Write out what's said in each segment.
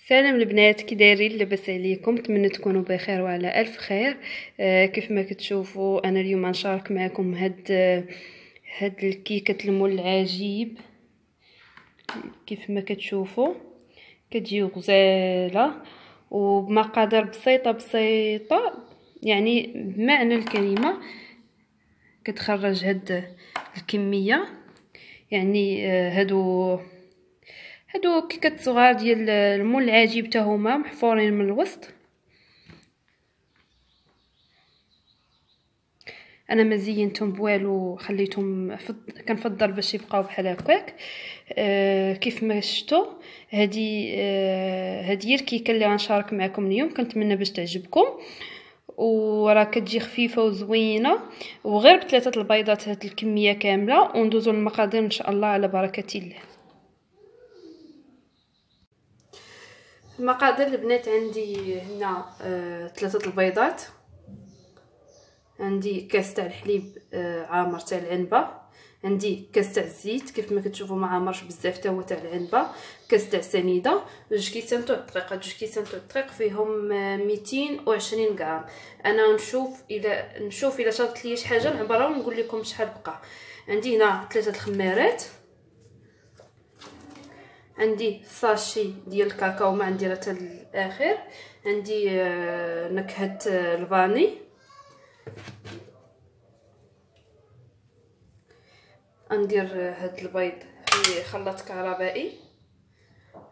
سلام البنات، كي دايرين؟ لاباس عليكم؟ نتمنى تكونوا بخير وعلى الف خير. كيف ما كتشوفوا انا اليوم نشارك معكم هاد الكيكه المول العجيب. كيف ما كتشوفوا كتجي غزاله وبمقادير بسيطه، يعني بمعنى الكلمه كتخرج هاد الكميه. يعني هادو كيكات صغار ديال المول العجيب، حتى هما محفورين من الوسط. انا ما زينتهم بوالو، خليتهم كنفضل باش يبقاو بحال هكاك. كيف ما شفتوا هذه هي الكيكه اللي غنشارك معكم اليوم. كنتمنى باش تعجبكم، وراه كتجي خفيفه وزوينه، وغير بثلاثه البيضات هاد الكميه كامله. وندوزو للمقادير ان شاء الله على بركه الله. المقادير البنات عندي هنا 3 البيضات، عندي كاس تاع الحليب عامر تاع العنبه، عندي كاس تاع الزيت كيف ما كتشوفوا ما عامرش بزاف حتى هو تاع العنبه، كاس تاع سنيده، 2 كيسان تاع الدقيق. 2 كيسان تاع الدقيق فيهم 220 غرام. انا نشوف الا شاطت لي شي حاجه نعبرها ونقول لكم شحال بقى. عندي هنا 3 الخمارات، عندي ساشي ديال الكاكاو ما نديرها حتى الاخر، عندي نكهه الفاني، ندير هاد البيض في خلاط كهربائي،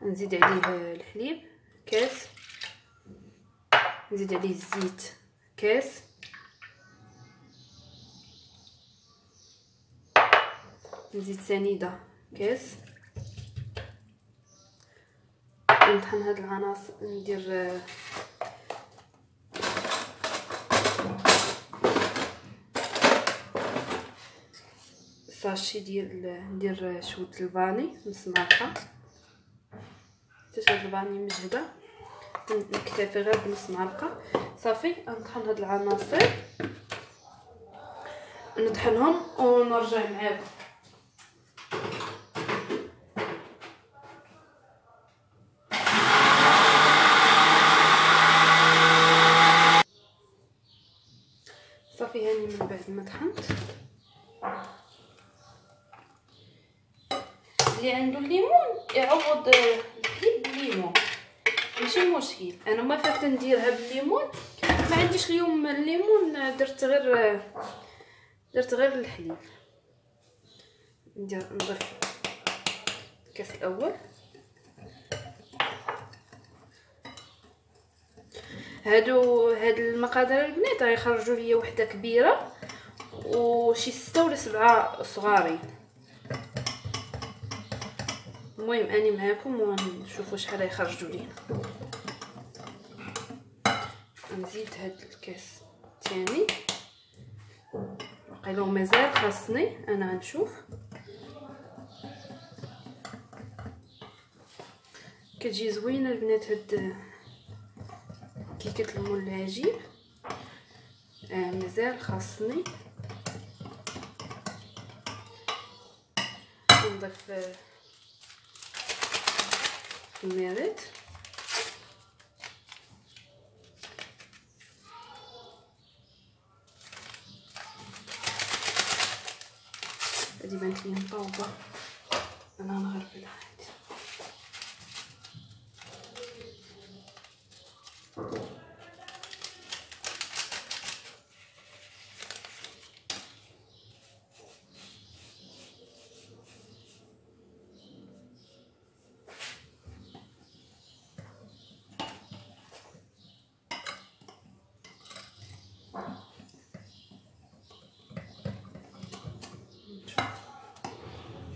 نزيد عليه الحليب كاس، نزيد عليه الزيت كاس، نزيد سنيده كاس، نطحن هاد العناصر، ندير ساشي ندير شويه الفاني نص معلقه، حتى هاد الفاني مجهده نكتفي غير بنص معلقه صافي. نطحن هاد العناصر، نطحنهم ونرجع معاكم. صافي هاني من بعد ما طحنت. اللي عنده الليمون يعوض الحليب بالليمون، ماشي مشكل. انا ما فات نديرها بالليمون، ما عنديش اليوم الليمون، درت غير الحليب. نضيف الكاس الاول. هاد المقادير البنات غيخرجوا ليا وحده كبيره وشي 6 ولا 7 صغارين. المهم اني معاكم ونشوفوا شحال يخرجوا لينا. نزيد هاد الكاس الثاني، بقى لو مازال خاصني انا غنشوف. كتجي زوينه البنات هاد كيكه المول العجيب. مازال خاصني نضيف الخميرات. هادي بانت لي مطوبه، انا نغربلها هادي.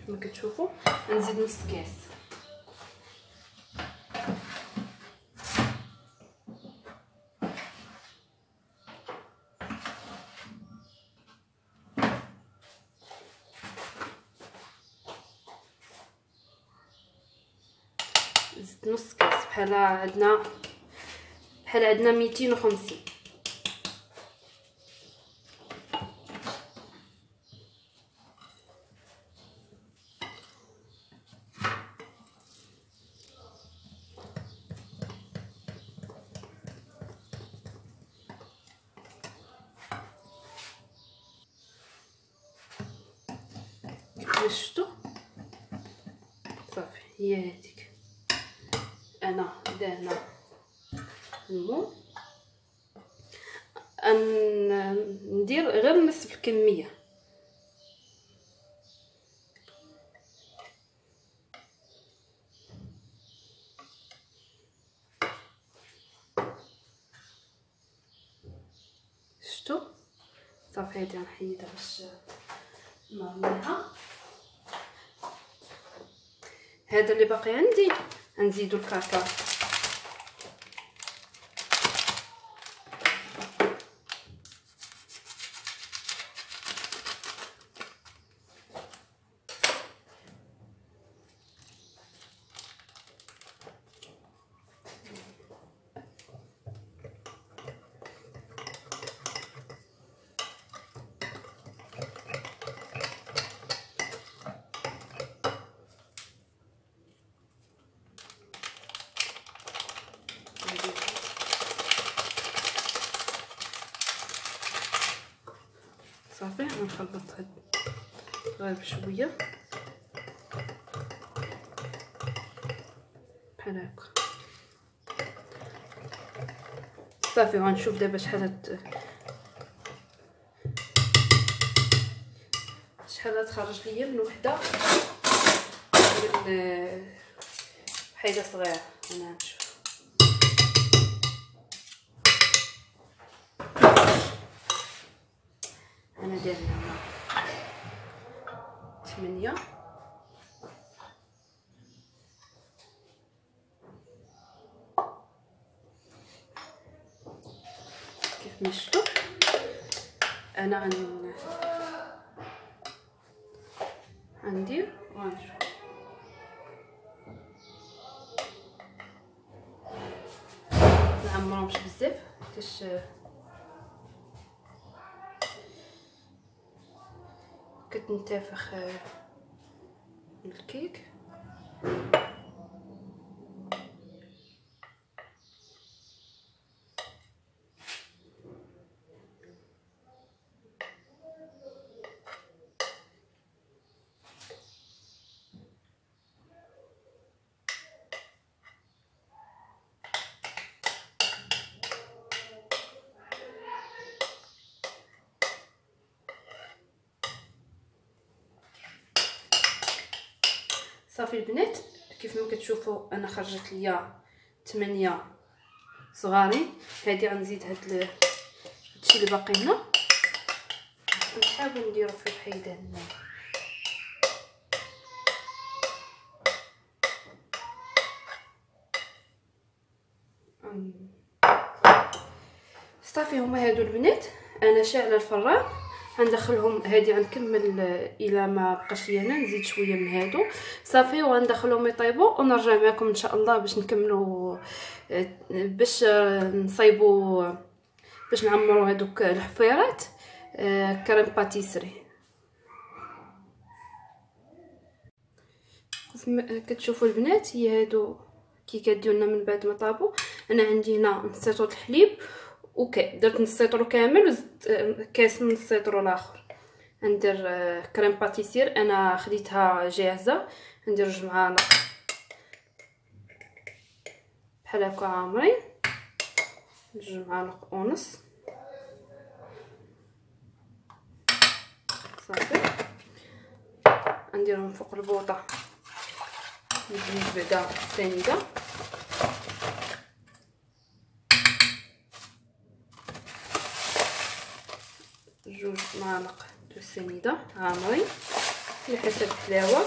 كما كتشوفوا نزيد نص كاس. زدت نص كاس، بحال عندنا 250. شفتوا صافي هي هذيك. انا دهنا المهم ندير غير نصف الكميه. شفتوا صافي هادي غنحيدها باش نرميها. هذا اللي باقي عندي غنزيدو الكاكاو. صافي غنخلط هاد غير بشويه بحال هكا. صافي غنشوف دابا شحال تخرج ليا من وحده من حيده صغيره. انا نشوف انا دايره 8 كيف ما شفتوا. انا غندير وغنشوف. نعمرهمش بزاف حيتاش كتنتفخ الكيك. صافي البنات كيف ما كتشوفوا انا خرجت ليا 8 صغارين. هادي غنزيد هادشي اللي باقي هنا نحاول نديرو في الحيده هنا. صافي هما هادو البنات. انا شاعله الفران غندخلهم. هادي غنكمل الى ما بقاش ليا انا نزيد شويه من هادو صافي وغندخلهم يطيبوا ونرجع معكم ان شاء الله باش نكملوا باش نصايبوا باش نعمروا هادوك الحفيرات كريم باتيسري. كيف كتشوفوا البنات هي هادو كيكات ديالنا من بعد ما طابوا. انا عندي هنا نص لتر الحليب اوكي درت نص لتر كامل وزدت كاس من نص لتر الاخر. ندير كريم باتيسير انا خديتها جاهزه. ندير 2 معالق بحال هكا عامرين 2 معالق ونص صافي. نديرهم فوق البوطه نزيد بعدا السنيده جوج معالق دو السنيده عامرين على حسب الحلاوه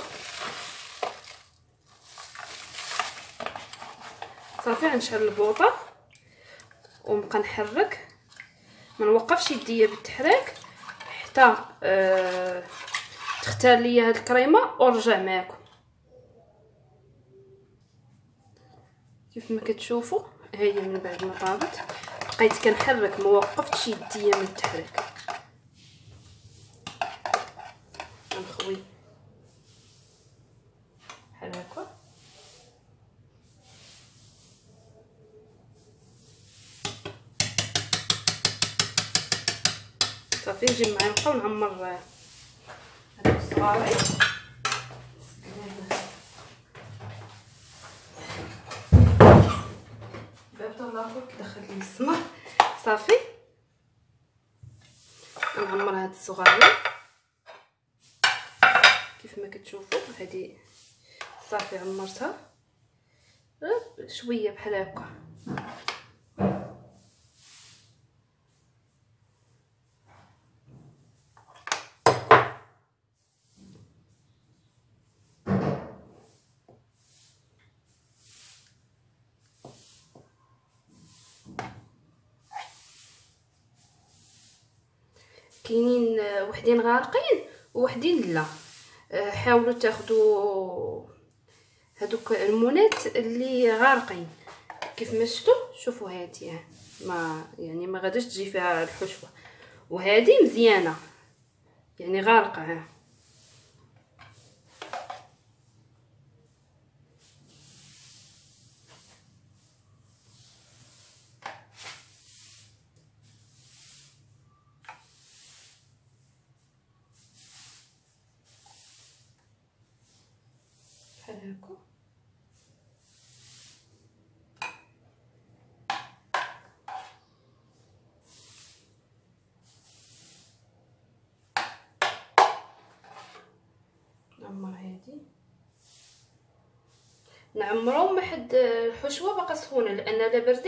صافي. غنشعل البوطه ونبقى نحرك ما نوقفش يديا بالتحريك حتى تختار ليا هاد الكريمه ونرجع معكم. كيف ما كتشوفوا هي من بعد ما طابت بقيت كنحرك ما وقفتش يديا من التحريك. غنخوي بحال هكا صافي. نجي معلقه ونعمر هادو الصغاري دخلت لي السمر صافي. نعمر هاد الصغارين كيف ما كتشوفوا. هذه صافي عمرتها شويه بحال هكا. كاينين وحدين غارقين ووحدين لا. حاولوا تاخذوا هذوك المونات اللي غارقين كيف ما شفتوا. شوفوا هذه ما غاداش تجي فيها الحشوه، وهذه مزيانه يعني غارقه. بحال هكا. نعمر هادي، نعمرو ما حد الحشوه باقا سخونه، لان لا بردات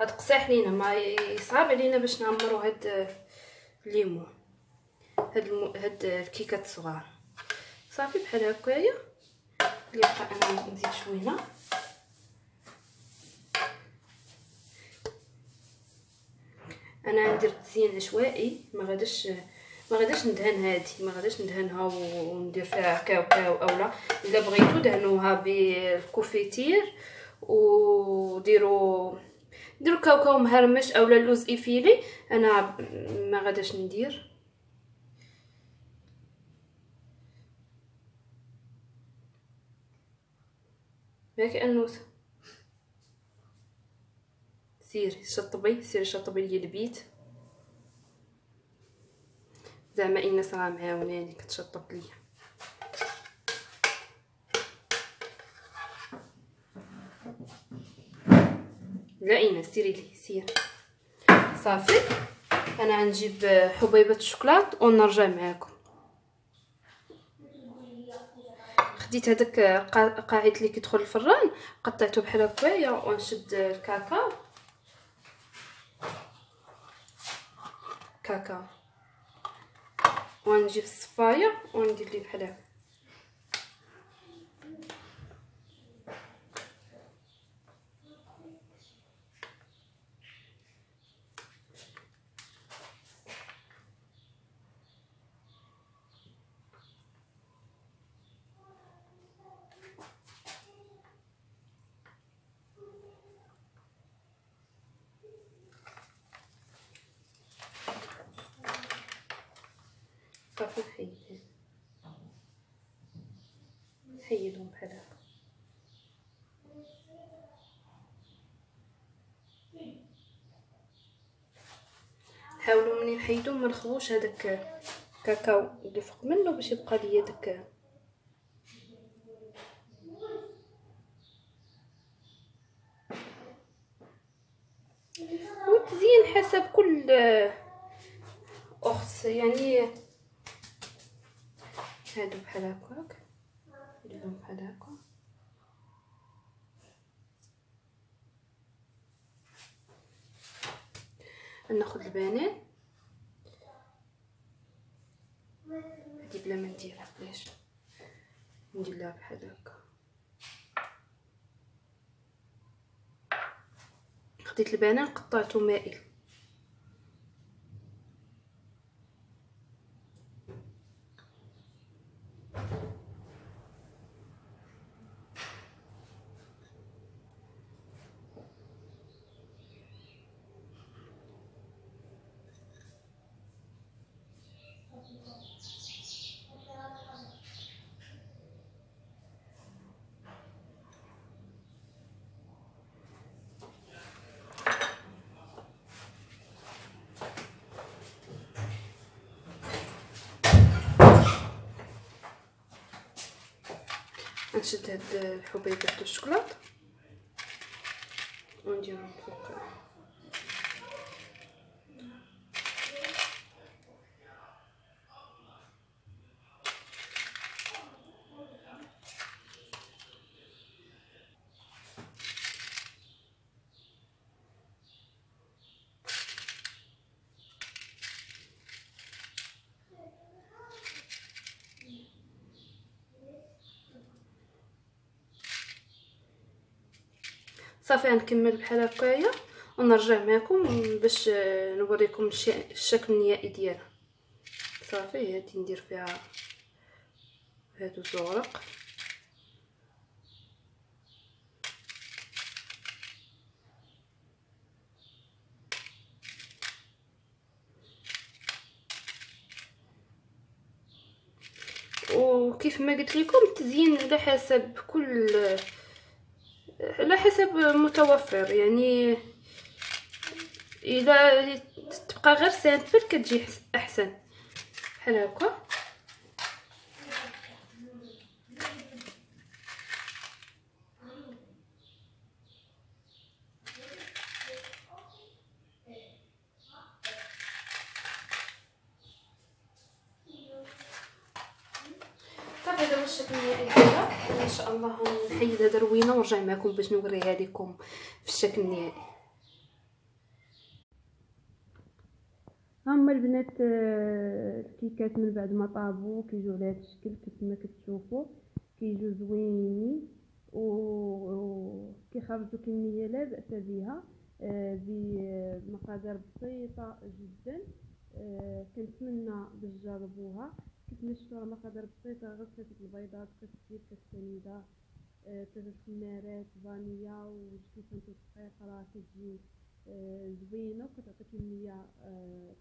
غتقصح لينا. ما يصعب علينا باش نعمرو هاد الليمون، هاد الكيكات الصغار. صافي بحال هكايا. اللي بقى انا نزيد شويه. انا ندير تزيين عشوائي، ما غاداش ندهن هادي، ما غاداش ندهنها وندير فيها كاوكاو اولا. الا بغيتو دهنوها بالكوفيتير وديروا كاوكاو مهرمش اولا لوز ايفيلي. انا ما غاداش ندير. ياك انوثه سيري شطبي لي البيت. زعما ايناس راه معاوناني كتشطب ليا. لا ايناس سيري لي سير. صافي انا غنجيب حبيبات الشوكولات ونرجع معاكم. خديت هذاك قاعد اللي كيدخل الفران، قطعته بحال هكايا، ونشد الكاكاو ونجيب الصفايه وندير ليه بحال هكا. صافي نحيدهم بحال هكا. حاولوا منين نحيدهم ما نخوش هذاك الكاكاو اللي فوق منه باش يبقى ليا داك. والتزيين حسب كل اخت يعني. هادو بحال هكاك نديرهم بحال هكا. ناخذ البنان هادي بلا ما نديرها، بلاش ندير لها بحال هكا. خديت البنان قطعته مائل. نشد هاد الحبيبات الشوكولات ونديرهم فوق صافي غنكمل بحال هكايا ونرجع معكم باش نوريكم الشكل النهائي ديالها. صافي هادي ندير فيها هادو الزورق. وكيف ما قلت لكم التزيين على حسب على حسب متوفر، يعني اذا تبقى غير سامبل كتجي احسن بحال هكا. صافي هذا هو الشكل النهائي ديالها. ان شاء الله نحيد هذا الروينه ونرجع معكم باش نوريها لكم في الشكل النهائي. هما البنات الكيكات من بعد ما طابوا كيجيو على هذا الشكل كيف ما كتشوفوا، كيجيو زوينين وكيخرجوا كميه لا باس بها بمقادير بسيطه جدا. كنتمنى باش تجربوها. كيف ما شفتوا مقادير بسيطه، غير 3 البيضات، كاس زيت، كاس سنيده، 3 خمارات فانيلا وجبن دقيق، راه كتجي زوينه وكتعطي كميه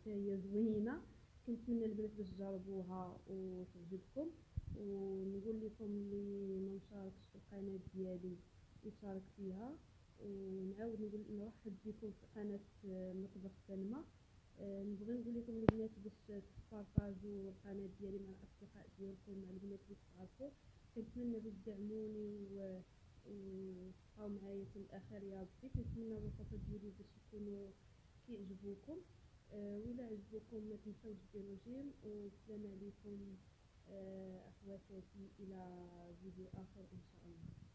تاهي زوينه. كنتمنى البنات باش تجربوها وتعجبكم، ونقول لكم اللي ما مشاركش في القناه ديالي يشارك فيها، ونعاود نقول نرحب بكم في قناه مطبخ سلمى. نبغي نقول لكم البنات باش تبارطاجوا القناه ديالي مع الاصدقاء ديالكم، مع البنات اللي تعرفوا. كنتمنى باش تدعموني وتبقاو معايا في الاخر يا ربي. كنتمنى الوصفات ديالي باش يكونوا كيعجبوكم. ولا عجبوكم ما تنساوش ديروا جيم. والسلام عليكم اخواتاتي، الى فيديو اخر ان شاء الله.